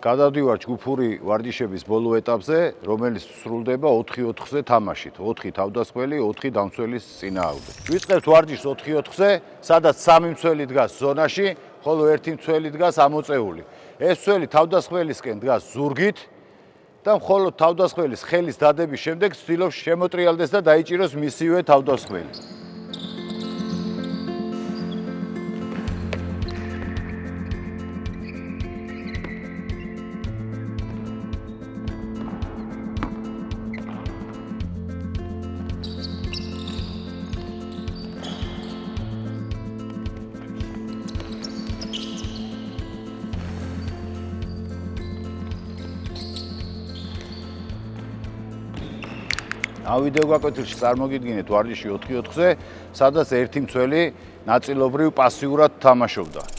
გადავდივარ ჯგუფური ვარჯიშების ბოლო ეტაპზე, რომელიც სრულდება 4-4-ზე თამაშით. 4 თავდასხმელი, 4 დამცველის წინააღმდეგ. ვიწყებთ ვარჯიშს 4-4-ზე, სადაც 3 მცველი დგას ზონაში, ხოლო 1 მცველი დგას ამოწეული. ეს მცველი თავდასხმელისკენ დგას ზურგით და მხოლოდ თავდასხმელის ხელის დადების შემდეგ ცდილობს შემოტრიალდეს და დაიჭიროს მისივე თავდასხმელი. ამ ვიდეო გაკვეთილში წარმოგიდგინეთ ვარჯიში 4-4-ზე, სადაც ერთი მცველი ნაწილობრივ პასიურად თამაშობდა.